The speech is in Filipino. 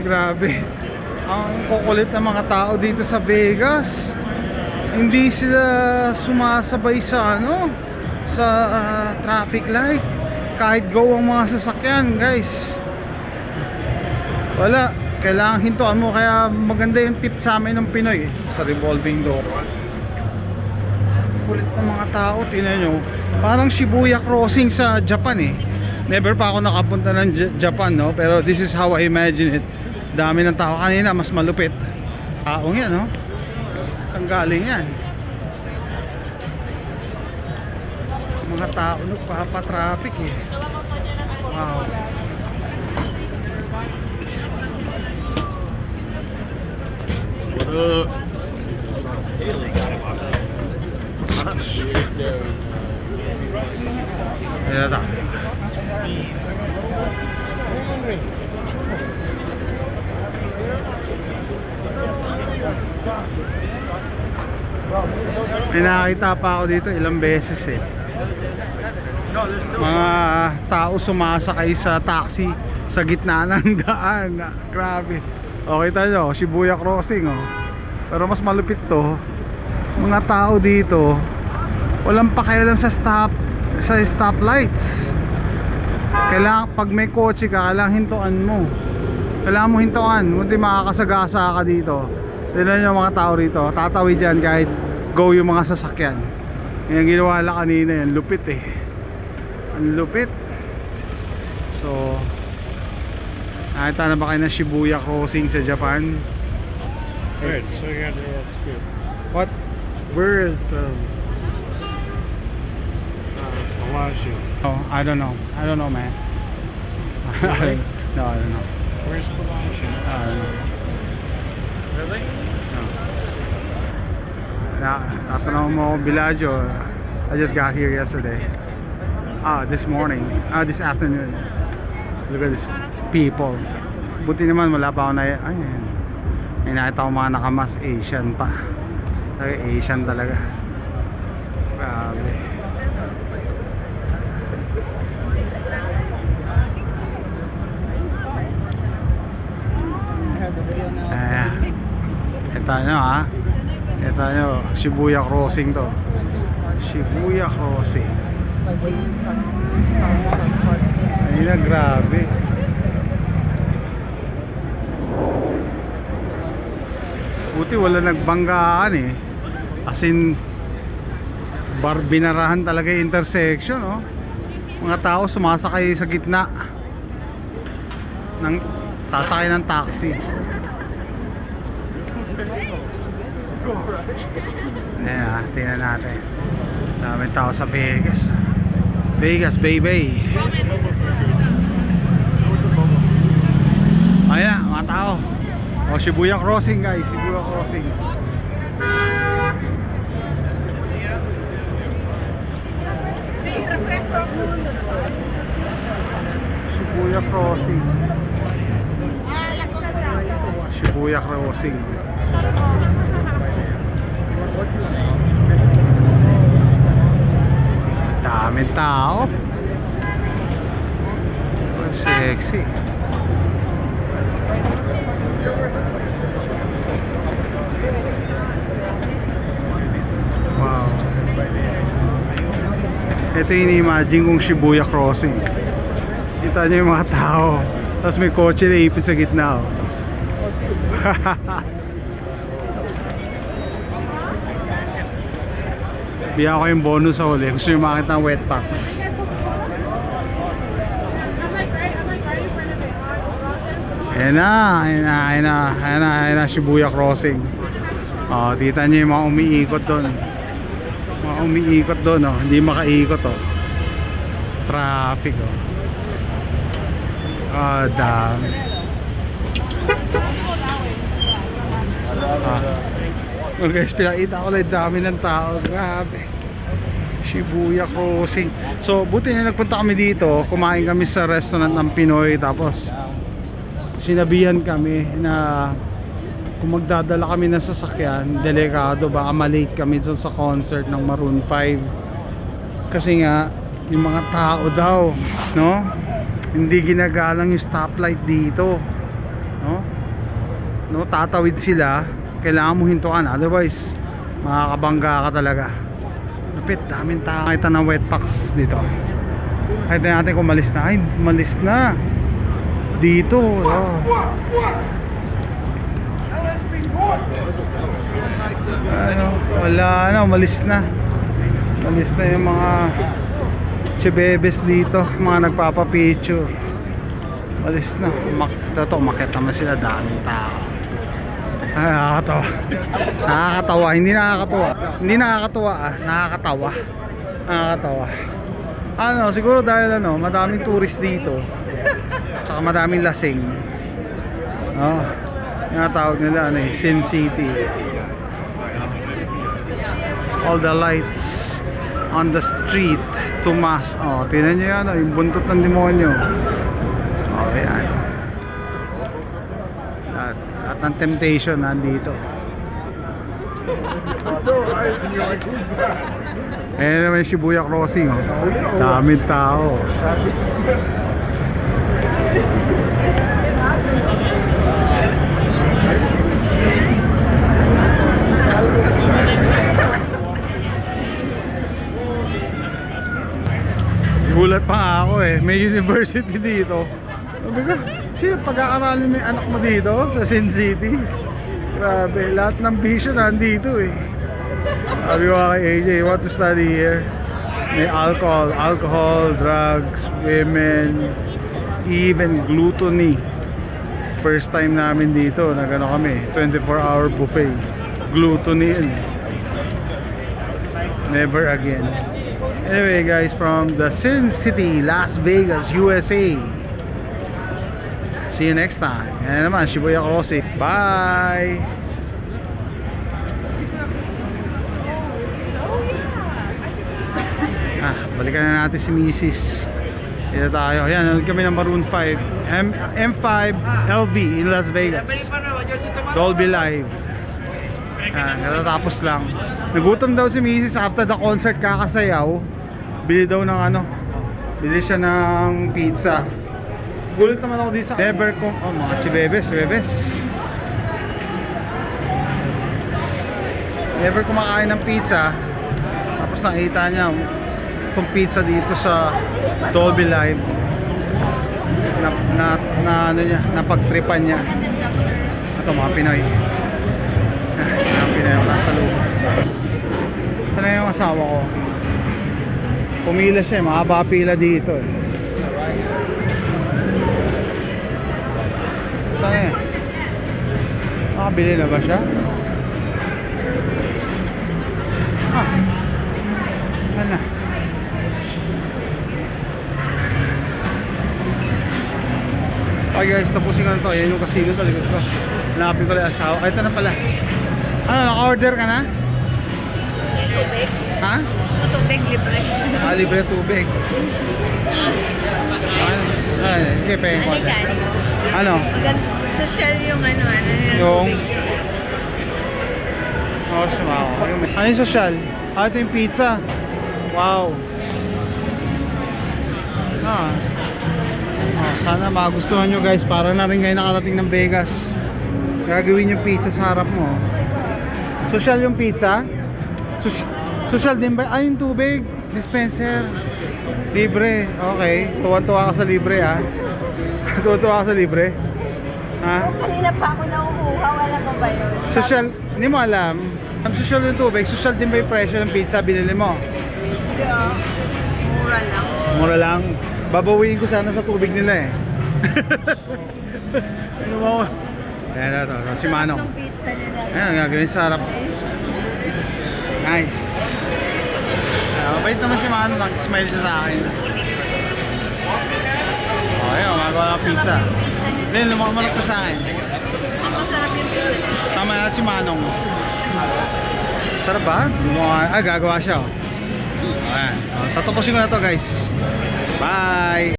grabe. Ang kukulit ng mga tao dito sa Vegas. Hindi sila sumasabay sa sa traffic light. Kahit go ang mga sasakyan, guys. Wala, kailangan hintuan mo. Kaya maganda yung tip sa amin ng Pinoy sa revolving door. Kulit ng mga tao, tingnan nyo. Parang Shibuya crossing sa Japan eh. Never pa ako nakapunta ng Japan, no? Pero this is how I imagine it. Dami ng tao. Kanina mas malupit. Taong yan, no? Ang galing yan. Mga tao nagpapatraffic eh. Wow. Ayan na. May nakakita pa ako dito ilang beses eh. Mga tao sumasakay sa taxi sa gitna ng daan. Grabe. Okay tayo, Shibuya crossing oh. Pero mas malupit to. Mga tao dito walang pakialam sa stoplights. Kailangan pag may kotse ka, kailangan hintuan mo. Kailangan mo hintuan, kundi makakasagasa ka dito. Tignan nyo mga tao rito, tatawid yan kahit go yung mga sasakyan. Yung ginawa lang kanina yan, lupit eh. Ang lupit. So nakita na ba kayo na Shibuya crossing sa Japan? Right, so you got to What? where is Bellagio? Oh, I don't know, man. Really? No, I don't know. Where's Bellagio? I don't know. Really? Natanong mo ako Bellagio. I just got here yesterday. This morning. This afternoon. Look at this people. Buti naman wala pa ako na ayun. May nakita ko mga nakamas Asian pa. Asian talaga. Grabe. Ito nyo ha. Ito nyo, Shibuya crossing to. Shibuya crossing. Ayun na, grabe. Buti wala nagbanggaan eh. As in binarahan talaga yung intersection oh. Mga tao sumasakay sa gitna ng sasakay ng taxi. Ayan, tingnan natin. Daming tao sa Vegas. Vegas, baby. Ayan, mga tao. O, Shibuya crossing guys. Shibuya crossing. Shibuya crossing. Shibuya crossing. Daming tao. So sexy. Wow. Ito yung imagine kong Shibuya crossing. Kita nyo yung mga tao. Tapos may kotse na ipit sa gitna oh. Bigyan ko yung bonus sa huli. Gusto nyo makita ng wet packs. Ayan na Shibuya crossing. Tita nyo yung mga umiikot doon. Mga umiikot doon oh. Hindi makaikot oh. Traffic oh. Dami. Guys, pinakita ko lang dami ng tao. Grabe. Shibuya crossing. So buti na nagpunta kami dito. Kumain kami sa restaurant ng Pinoy. Tapos sinabihan kami na kung magdadala kami ng sasakyan, delikado, baka malate kami dun sa concert ng Maroon 5. Kasi nga yung mga tao daw, no, hindi ginagalang yung stoplight dito, no. no, tatawid sila, kailangan mo hintuan, otherwise makakabangga ka talaga. Lapit, daming tao. Kita ng wet packs dito. Kahit natin kung malis na. Ay, malis na dito. Oh. Ano, wala na, malis na. Malis na yung mga chibebes dito, mga nagpapapicture. Malis na. Umakit naman sila, daming tao. Ay, nakakatawa. Nakakatawa, hindi nakakatawa. Hindi nakakatawa nakakatawa. Nakakatawa. Ano, siguro dahil ano, madaming tourist dito. Tsaka madaming lasing. Oh, yung tawag nila ano eh, Sin City. All the lights on the street. Tumas. Oh, tingnan niyo yan, yung buntot ng demonyo. Oh, yan. At ng temptation nandito. Ayan naman yung Shibuya Crossing, oh. Daming tao. Gulat pa nga ako eh, may university dito. Sabi ko, sino pag-aaralin mo yung anak mo dito sa Sin City? Grabe, lahat ng bisyo nandito eh. Sabi ko kay AJ, what to study here? May alcohol, drugs, women, even gluttony. First time namin dito, nagano kami, 24-hour buffet. Gluttony yun. Never again. Anyway guys, from the Sin City, Las Vegas, USA. See you next time. Yan naman, Shibuya Crossing. Bye! Balikan na natin si Mrs. Dito tayo. Ayan, nanood kami ng Maroon 5 M5 LV in Las Vegas. Dolby Live. Ayan, natatapos lang. Nagutom daw si Mrs. after the concert, kakasayaw. Bili daw ng ano, bili siya ng pizza. Gulit naman ako dito sa never kong, oh mga chibebes, never kumakain ng pizza. Tapos nakita niya itong pizza dito sa Dolby Live na ano niya, napagtripan niya. Ito mga Pinoy. Mga Pinoy ako nasa loob. Ito na yung asawa ko. Pumila siya, mahaba pila dito eh. Saan eh? Nakabili na ba siya? Saan na? Okay guys, tapusin ko na ito. Ayan yung kasino sa likod ko. Hanapin ko lang asawa. Ay, ito na pala. Ano, naka-order ka na? Tubig? Ha? Tubig, libre. Libre tubig. Sige, pahing ko. Alikan. Ano? Social yung ano Yung? tubig. Oh, sumako. Ano yung social? Ito yung pizza. Wow. Sana magustuhan nyo guys. Para na rin kayo nakarating ng Vegas. Gagawin yung pizza sa harap mo. Social yung pizza? Social din ba? Yung tubig. Dispenser. Libre. Okay. Tuwa-tuwa ka sa libre ha. Tuwa-tuwa ka sa libre. Ha? Kanina pa ako nakukuha, wala pa ba yun? Social, hindi mo alam. Ang social yung tubig, social din ba yung presyo ng pizza binili mo? Hindi mura lang. Mura lang. Babawiin ko sana sa tubig nila eh. Ano mo? Ayan ito, si Manong. Sarap ng pizza nila. Ayan, gagawin sa harap. Nice. Mabait naman si Manong, nag-smile siya sa akin. Ayun, magawa ng pizza. Len, lumakamalik pa sa akin. Masarap yung pizza. Tama na si Manong. Sarap ba? Gagawa siya. Ayan. Tatapusin ko na to guys. Bye!